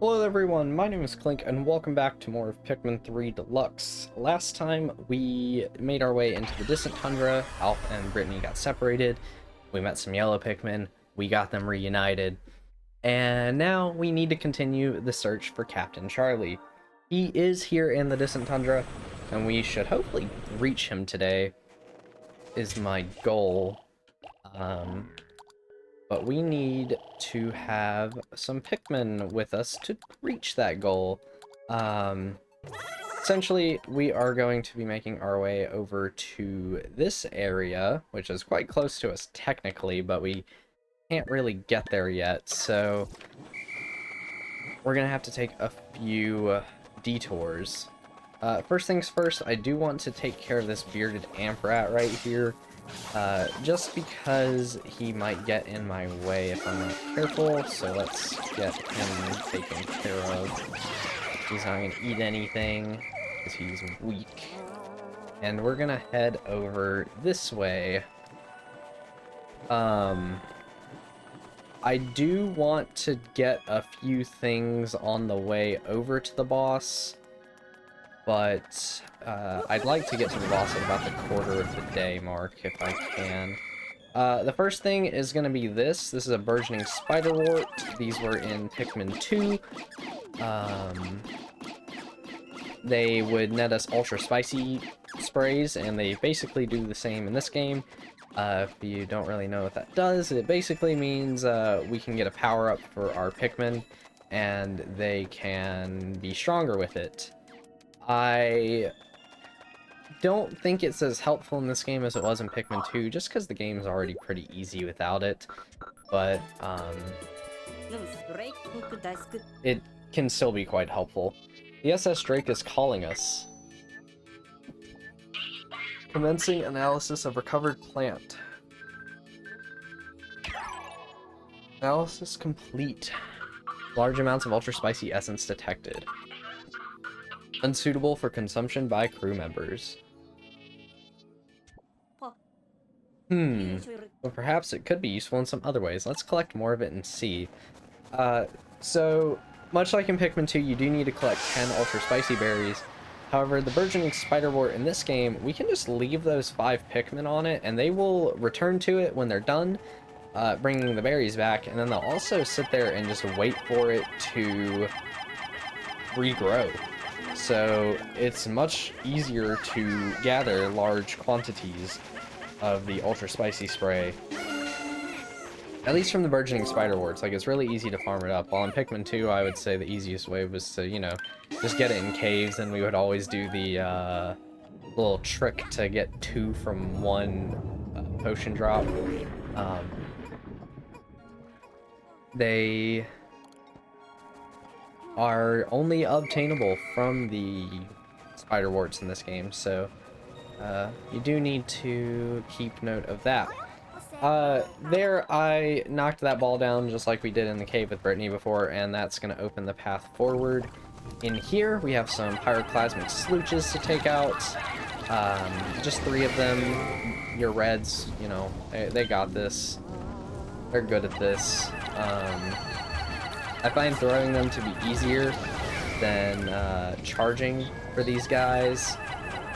Hello everyone, my name is Clink and welcome back to more of Pikmin 3 Deluxe. Last time we made our way into the Distant Tundra, Alph and Brittany got separated, we met some yellow Pikmin, we got them reunited, and now we need to continue the search for Captain Charlie. He is here in the Distant Tundra, and we should hopefully reach him today, is my goal. But we need to have some Pikmin with us to reach that goal. Essentially, we are going to be making our way over to this area, which is quite close to us technically, but we can't really get there yet, so we're gonna have to take a few detours. First things first, I do want to take care of this bearded amp rat right here. Just because he might get in my way if I'm not careful, so let's get him taken care of. He's not gonna eat anything, because he's weak. And we're gonna head over this way. I do want to get a few things on the way over to the boss, but I'd like to get to the boss at about the quarter of the day mark, if I can. The first thing is going to be this. This is a burgeoning spiderwort. These were in Pikmin 2. They would net us ultra spicy sprays, and they basically do the same in this game. If you don't really know what that does, it basically means we can get a power-up for our Pikmin, and they can be stronger with it. I don't think it's as helpful in this game as it was in Pikmin 2, just because the game's already pretty easy without it, but it can still be quite helpful. The SS Drake is calling us. Commencing analysis of recovered plant. Analysis complete. Large amounts of ultra spicy essence detected. Unsuitable for consumption by crew members. Well, perhaps it could be useful in some other ways. Let's collect more of it and see. So, much like in Pikmin 2, you do need to collect 10 ultra spicy berries. However, the burgeoning spiderwort in this game, we can just leave those 5 Pikmin on it, and they will return to it when they're done, bringing the berries back, and then they'll also sit there and just wait for it to regrow. So it's much easier to gather large quantities of the ultra spicy spray. At least from the burgeoning spiderworts, like, it's really easy to farm it up. While in Pikmin 2, I would say the easiest way was to, you know, just get it in caves, and we would always do the little trick to get 2 from 1 potion drop. They are only obtainable from the spiderworts in this game, so you do need to keep note of that. There I knocked that ball down just like we did in the cave with Brittany before, and that's going to open the path forward. In here we have some pyroclasmic slooches to take out. Just 3 of them. Your reds, you know, they got this. They're good at this. I find throwing them to be easier than charging for these guys,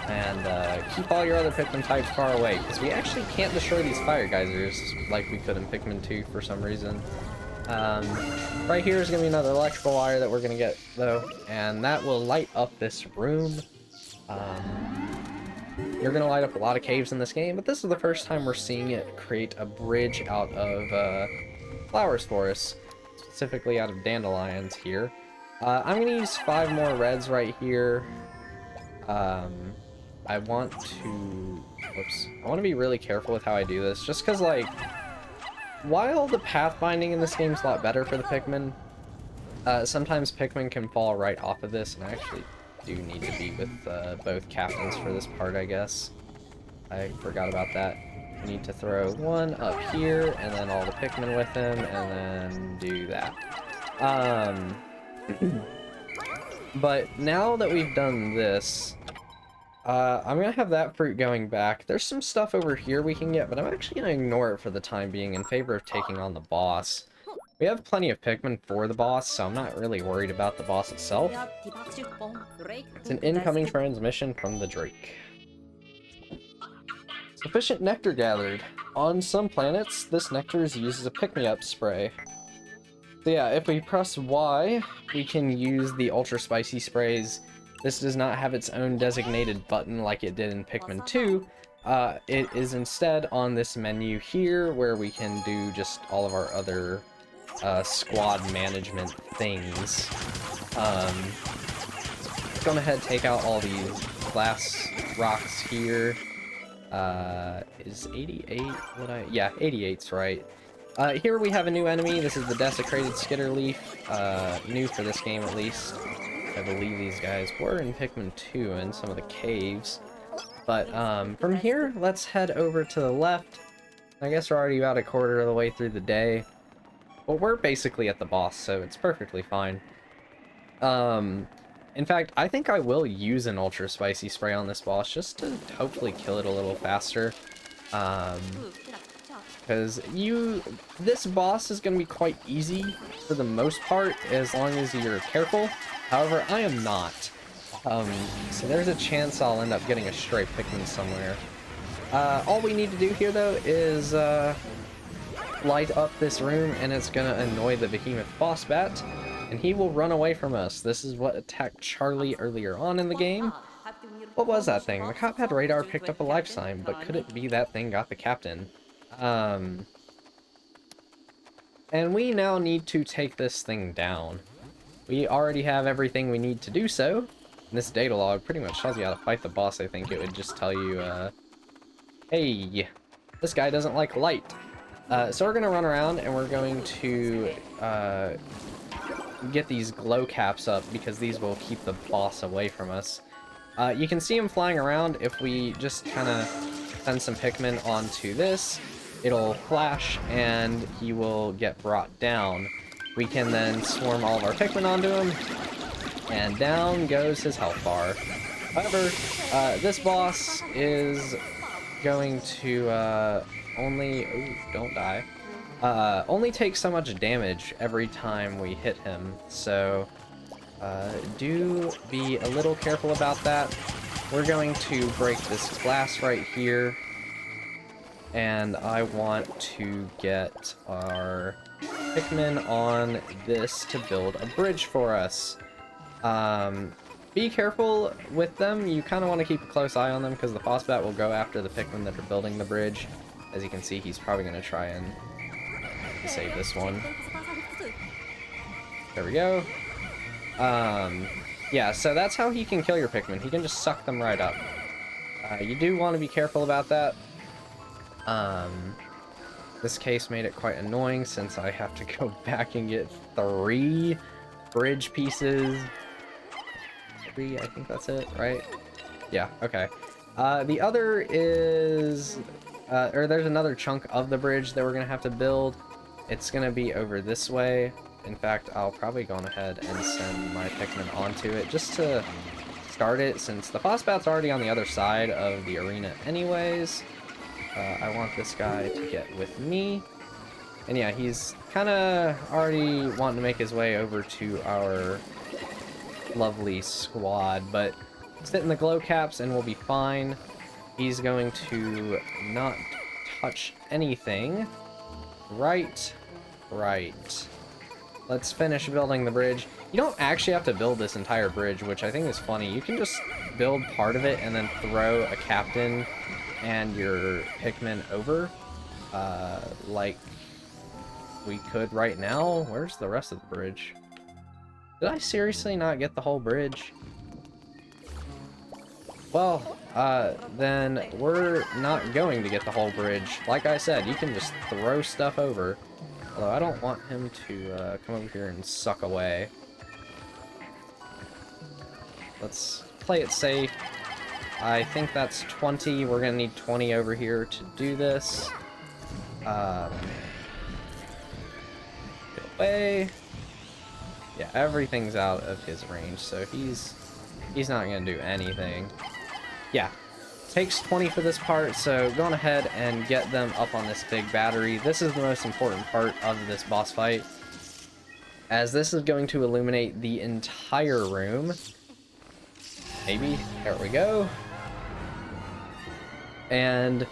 and keep all your other Pikmin types far away, because we actually can't destroy these fire geysers like we could in Pikmin 2 for some reason. Right here is going to be another electrical wire that we're going to get, though, and that will light up this room. You're going to light up a lot of caves in this game, but this is the first time we're seeing it create a bridge out of flowers for us. Specifically out of dandelions here. I'm going to use 5 more reds right here. I want to be really careful with how I do this, just because, like, while the pathfinding in this game is a lot better for the Pikmin, sometimes Pikmin can fall right off of this, and I actually do need to be with both captains for this part, I guess. I forgot about that. I need to throw 1 up here, and then all the Pikmin with him, and then do that. But now that we've done this, I'm gonna have that fruit going back. There's some stuff over here we can get, but I'm actually gonna ignore it for the time being in favor of taking on the boss. We have plenty of Pikmin for the boss, so I'm not really worried about the boss itself. It's an incoming transmission from the Drake. Sufficient nectar gathered. On some planets, this nectar is used as a pick-me-up spray. So yeah, if we press Y, we can use the ultra spicy sprays. This does not have its own designated button like it did in Pikmin 2. It is instead on this menu here where we can do just all of our other squad management things. Go ahead, take out all these glass rocks here. Is 88 what I... Yeah, 88's right. Here we have a new enemy. This is the Desecrated Skitterleaf. New for this game, at least. I believe these guys were in Pikmin 2 in some of the caves. But, from here, let's head over to the left. I guess we're already about a quarter of the way through the day. Well, we're basically at the boss, so it's perfectly fine. In fact, I think I will use an ultra spicy spray on this boss just to hopefully kill it a little faster. Because this boss is going to be quite easy for the most part, as long as you're careful. However, I am not. So there's a chance I'll end up getting a stray Pikmin somewhere. All we need to do here, though, is light up this room, and it's going to annoy the Vehemoth Phosbat, and he will run away from us. This is what attacked Charlie earlier on in the game. What was that thing? The cop had radar picked up a life sign, but could it be that thing got the captain? And we now need to take this thing down. We already have everything we need to do so. And this data log pretty much tells you how to fight the boss. I think it would just tell you, hey, this guy doesn't like light. So we're going to run around and we're going to get these glow caps up because these will keep the boss away from us. You can see him flying around. If we just kind of send some Pikmin onto this, it'll flash and he will get brought down. We can then swarm all of our Pikmin onto him, and down goes his health bar. However, this boss is going to only... Ooh, don't die. Only take so much damage every time we hit him, so do be a little careful about that. We're going to break this glass right here, and I want to get our Pikmin on this to build a bridge for us. Be careful with them. You kind of want to keep a close eye on them because the Phosbat will go after the Pikmin that are building the bridge. As you can see, he's probably going to try and save this one. There we go. Yeah, so that's how he can kill your Pikmin. He can just suck them right up. You do want to be careful about that. This case made it quite annoying since I have to go back and get 3 bridge pieces. 3, I think that's it, right? Yeah, okay. The other is... or there's another chunk of the bridge that we're going to have to build. It's going to be over this way. In fact, I'll probably go ahead and send my Pikmin onto it just to start it, since the Phosbat's already on the other side of the arena anyways. I want this guy to get with me. And yeah, he's kind of already wanting to make his way over to our lovely squad, but sit in the glow caps and we'll be fine. He's going to not touch anything. Right. Let's finish building the bridge. You don't actually have to build this entire bridge, which I think is funny. You can just build part of it and then throw a captain and your Pikmin over, like we could right now. Where's the rest of the bridge? Did I seriously not get the whole bridge? Well, then we're not going to get the whole bridge. Like I said, you can just throw stuff over. Although I don't want him to come over here and suck away. Let's play it safe. I think that's 20. We're going to need 20 over here to do this. Get away. Yeah, everything's out of his range, so he's not going to do anything. Yeah, takes 20 for this part, so go on ahead and get them up on this big battery. This is the most important part of this boss fight. as this is going to illuminate the entire room. Maybe. There we go. And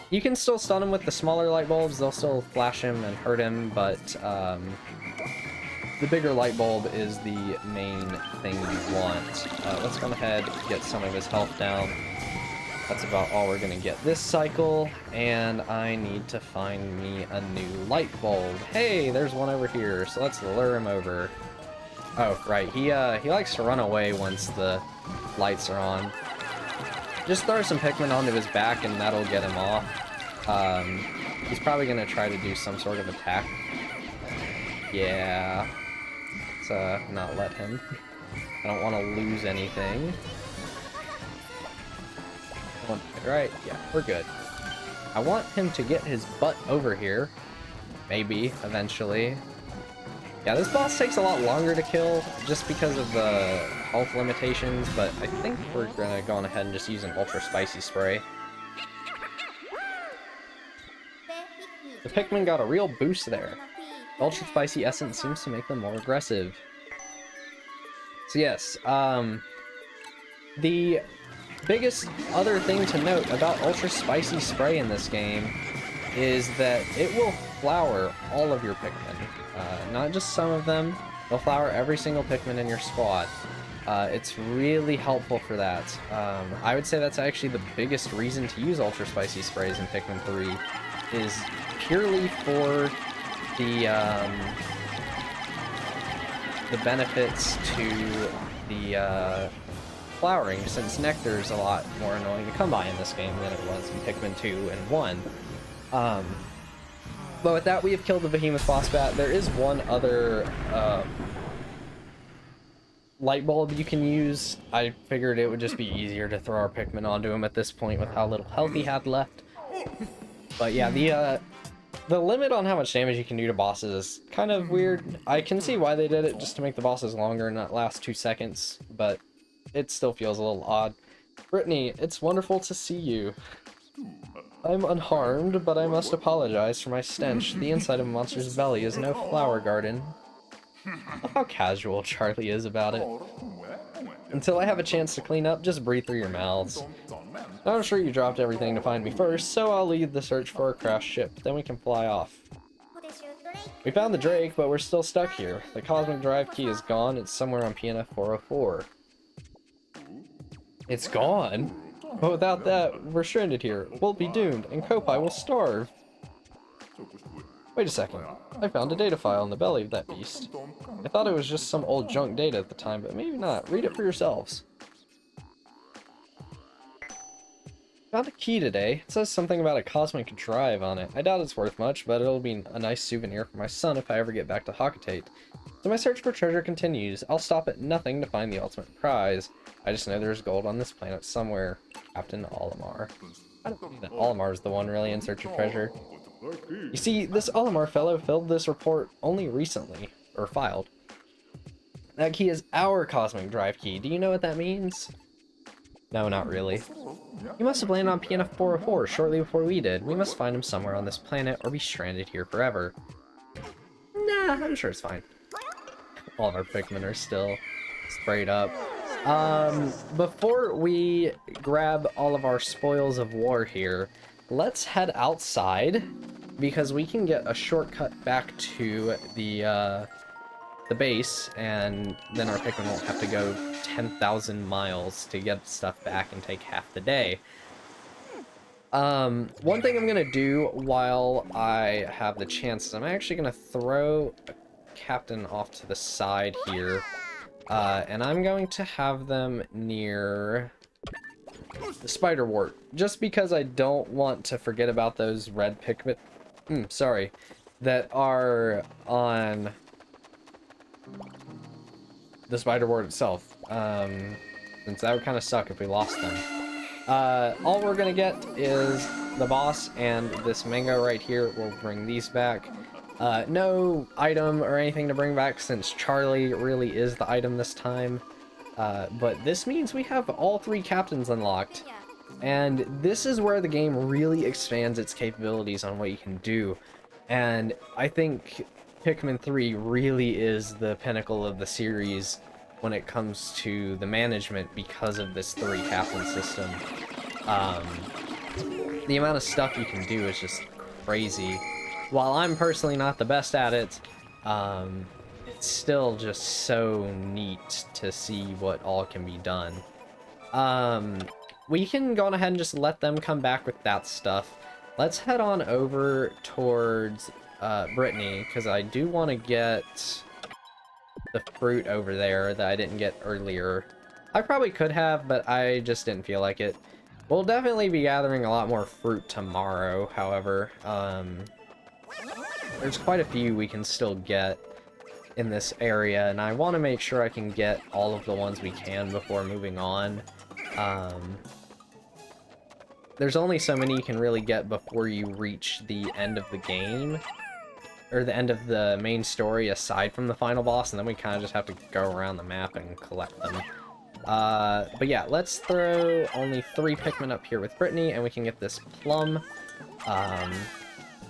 you can still stun him with the smaller light bulbs. They'll still flash him and hurt him, but the bigger light bulb is the main thing you want. Let's go ahead and get some of his health down. That's about all we're gonna get this cycle, and I need to find me a new light bulb. Hey, there's one over here, so let's lure him over. Oh, right, he likes to run away once the lights are on. Just throw some Pikmin onto his back and that'll get him off. He's probably gonna try to do some sort of attack. Yeah. Let's not let him. I don't want to lose anything. Right, yeah, we're good. I want him to get his butt over here. Maybe, eventually. Yeah, this boss takes a lot longer to kill, just because of the health limitations, but I think we're gonna go on ahead and just use an ultra spicy spray. The Pikmin got a real boost there. Ultra spicy essence seems to make them more aggressive. So yes, the biggest other thing to note about ultra spicy spray in this game is that it will flower all of your Pikmin. Not just some of them, they'll flower every single Pikmin in your squad. It's really helpful for that. I would say that's actually the biggest reason to use ultra spicy sprays in Pikmin 3, is purely for the benefits to the flowering, since nectar's a lot more annoying to come by in this game than it was in Pikmin 2 and 1. But with that, we have killed the Vehemoth Phosbat. There is one other light bulb you can use. I figured it would just be easier to throw our Pikmin onto him at this point with how little health he had left. But yeah, the limit on how much damage you can do to bosses is kind of weird. I can see why they did it, just to make the bosses longer and not last 2 seconds, but it still feels a little odd. Brittany, it's wonderful to see you. I'm unharmed, but I must apologize for my stench. The inside of a monster's belly is no flower garden. Love how casual Charlie is about it. Until I have a chance to clean up, just breathe through your mouths. I'm sure you dropped everything to find me first, so I'll lead the search for a crashed ship, then we can fly off. We found the Drake, but we're still stuck here. The cosmic drive key is gone. It's somewhere on PNF 404. It's gone? But without that, we're stranded here. We'll be doomed, and Kopai will starve. Wait a second. I found a data file in the belly of that beast. I thought it was just some old junk data at the time, but maybe not. Read it for yourselves. Found a key today. It says something about a cosmic drive on it. I doubt it's worth much, but it'll be a nice souvenir for my son if I ever get back to Hakatate. So my search for treasure continues. I'll stop at nothing to find the ultimate prize. I just know there's gold on this planet somewhere. Captain Olimar. I don't believe that Olimar is the one really in search of treasure. You see, this Olimar fellow filled this report only recently, or filed. That key is our cosmic drive key. Do you know what that means? No, not really. He must have landed on PNF 404 shortly before we did. We must find him somewhere on this planet or be stranded here forever. Nah, I'm sure it's fine. All of our Pikmin are still sprayed up. Before we grab all of our spoils of war here, let's head outside, because we can get a shortcut back to the base, and then our Pikmin won't have to go 10,000 miles to get stuff back and take half the day. One thing I'm gonna do while I have the chance is I'm actually gonna throw a captain off to the side here, and I'm going to have them near the spider wart, just because I don't want to forget about those red Pikmin, that are on the spider wart itself, since that would kind of suck if we lost them. All we're gonna get is the boss and this mango right here. We'll bring these back. No item or anything to bring back, since Charlie really is the item this time. But this means we have all 3 captains unlocked. And this is where the game really expands its capabilities on what you can do. And I think Pikmin 3 really is the pinnacle of the series when it comes to the management because of this 3 captain system. The amount of stuff you can do is just crazy. While I'm personally not the best at it, it's still just so neat to see what all can be done. We can go on ahead and just let them come back with that stuff. Let's head on over towards Brittany, because I do want to get the fruit over there that I didn't get earlier. I probably could have, but I just didn't feel like it. We'll definitely be gathering a lot more fruit tomorrow, however. There's quite a few we can still get in this area, and I want to make sure I can get all of the ones we can before moving on. There's only so many you can really get before you reach the end of the game, or the end of the main story aside from the final boss, and then we kind of just have to go around the map and collect them. But yeah, let's throw only 3 Pikmin up here with Brittany, and we can get this plum.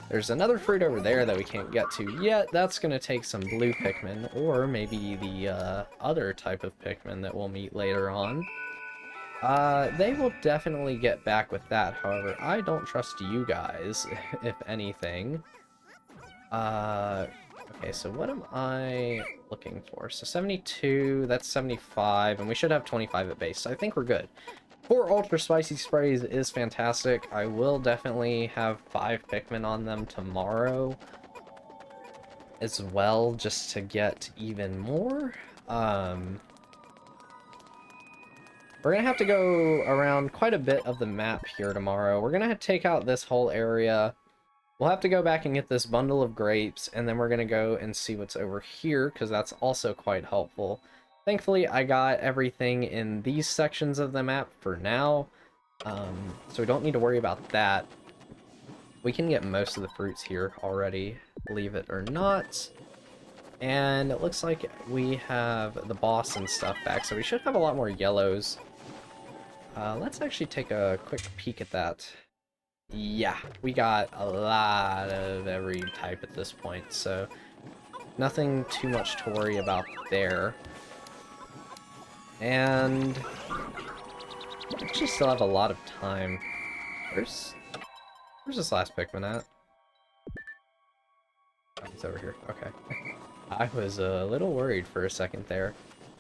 There's another fruit over there that we can't get to yet. That's going to take some blue Pikmin, or maybe the other type of Pikmin that we'll meet later on. They will definitely get back with that, however, I don't trust you guys, if anything. Okay, so what am I looking for? So 72, that's 75, and we should have 25 at base, so I think we're good. 4 Ultra Spicy Sprays is fantastic. I will definitely have 5 Pikmin on them tomorrow as well, just to get even more. We're gonna have to go around quite a bit of the map here tomorrow. We're gonna have to take out this whole area. We'll have to go back and get this bundle of grapes, and then we're gonna go and see what's over here, because that's also quite helpful. Thankfully, I got everything in these sections of the map for now, so we don't need to worry about that. We can get most of the fruits here already, believe it or not. And it looks like we have the boss and stuff back, so we should have a lot more yellows. Let's actually take a quick peek at that. Yeah, we got a lot of every type at this point, so nothing too much to worry about there. And we actually still have a lot of time. Where's this last Pikmin at? Oh, it's over here. Okay. I was a little worried for a second there.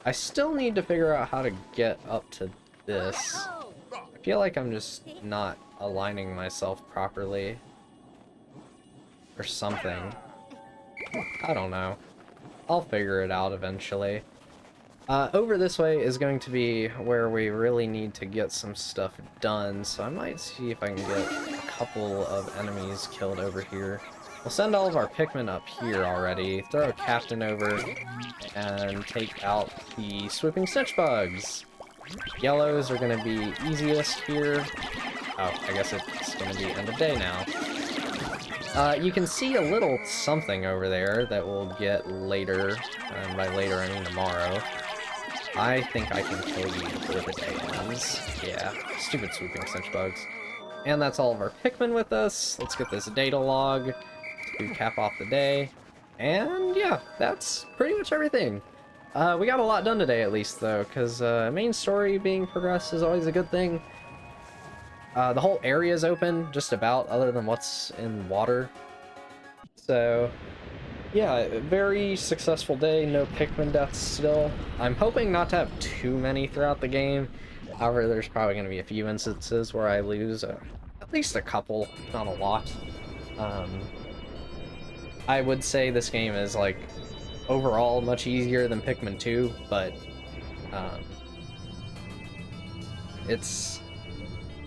I still need to figure out how to get up to this. I feel like I'm just not aligning myself properly. Or something. I don't know. I'll figure it out eventually. Over this way is going to be where we really need to get some stuff done, so I might see if I can get a couple of enemies killed over here. We'll send all of our Pikmin up here already, throw a captain over, and take out the swooping snitch bugs. Yellows are going to be easiest here. Oh, I guess it's going to be end of day now. You can see a little something over there that we'll get later, and by later I mean tomorrow. I think I can kill you before the day ends. Yeah, stupid swooping snitch bugs. And that's all of our Pikmin with us. Let's get this data log to cap off the day. And yeah, that's pretty much everything. We got a lot done today at least though, because main story being progressed is always a good thing. The whole area is open, just about, other than what's in water. So yeah, very successful day, no Pikmin deaths still. I'm hoping not to have too many throughout the game. However, there's probably going to be a few instances where I lose at least a couple, not a lot. I would say this game is, like, overall much easier than Pikmin 2, but it's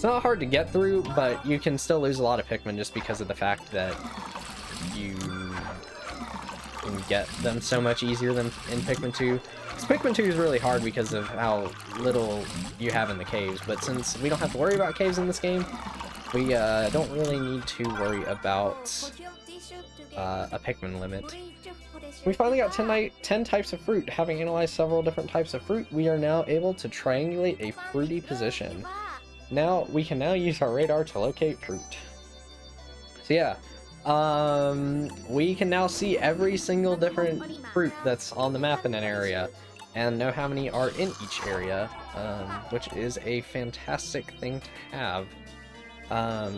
not hard to get through, but you can still lose a lot of Pikmin just because of the fact that you can get them so much easier than in Pikmin 2. Pikmin 2 is really hard because of how little you have in the caves, but since we don't have to worry about caves in this game, we don't really need to worry about a Pikmin limit. We finally got 10 types of fruit. Having analyzed several different types of fruit, we are now able to triangulate a fruity position. We can now use our radar to locate fruit. So yeah, we can now see every single different fruit that's on the map in an area and know how many are in each area, which is a fantastic thing to have. How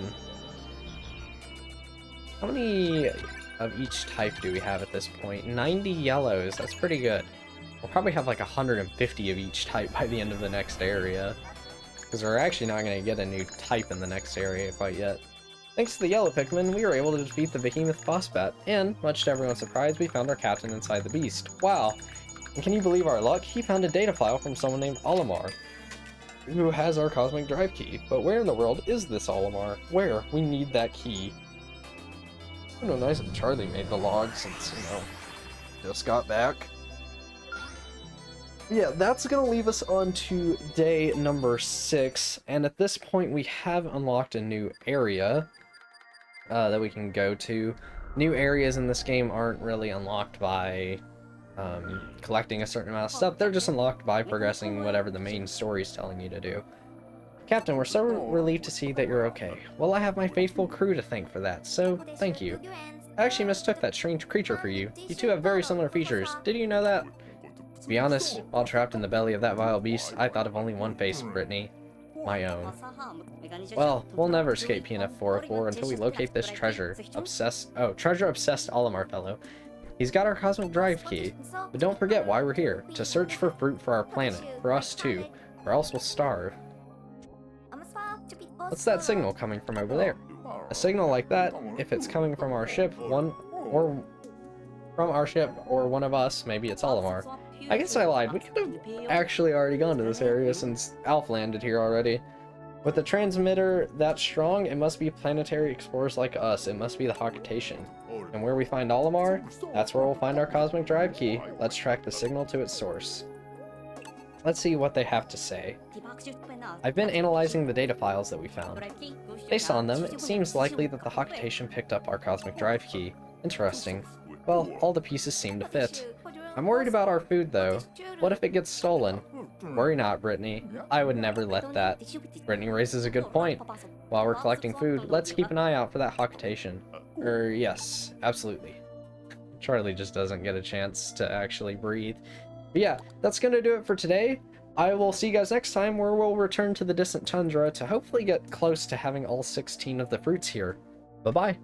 many of each type do we have at this point? 90 yellows, that's pretty good. We'll probably have like 150 of each type by the end of the next area, because we're actually not going to get a new type in the next area quite yet. Thanks to the yellow Pikmin, we were able to defeat the Vehemoth Phosbat, and, much to everyone's surprise, we found our captain inside the beast. Wow! And can you believe our luck? He found a data file from someone named Olimar, who has our cosmic drive key. But where in the world is this Olimar? Where? We need that key. You know, nice that Charlie made the log since, you know, just got back. Yeah, that's gonna leave us on to day number 6, and at this point we have unlocked a new area that we can go to. New areas in this game aren't really unlocked by collecting a certain amount of stuff, they're just unlocked by progressing whatever the main story is telling you to do. Captain, we're so relieved to see that you're okay. Well, I have my faithful crew to thank for that, so thank you. I actually mistook that strange creature for you. You two have very similar features. Did you know that? To be honest, while trapped in the belly of that vile beast, I thought of only one face, Brittany. My own. Well, we'll never escape PNF 404 until we locate this treasure-obsessed Olimar fellow. He's got our cosmic drive key, but don't forget why we're here, to search for fruit for our planet, for us too, or else we'll starve. What's that signal coming from over there? A signal like that, if it's coming from our ship, one of us, maybe it's Olimar. I guess I lied, we could have actually already gone to this area since Alph landed here already. With a transmitter that strong, it must be planetary explorers like us, it must be the Hawkitation. And where we find Olimar, that's where we'll find our cosmic drive key. Let's track the signal to its source. Let's see what they have to say. I've been analyzing the data files that we found. Based on them, it seems likely that the Hawkitation picked up our cosmic drive key. Interesting. Well, all the pieces seem to fit. I'm worried about our food, though. What if it gets stolen? Worry not, Brittany. I would never let that. Brittany raises a good point. While we're collecting food, let's keep an eye out for that Hawkitation. Yes, absolutely. Charlie just doesn't get a chance to actually breathe. But yeah, that's gonna do it for today. I will see you guys next time, where we'll return to the Distant Tundra to hopefully get close to having all 16 of the fruits here. Bye-bye.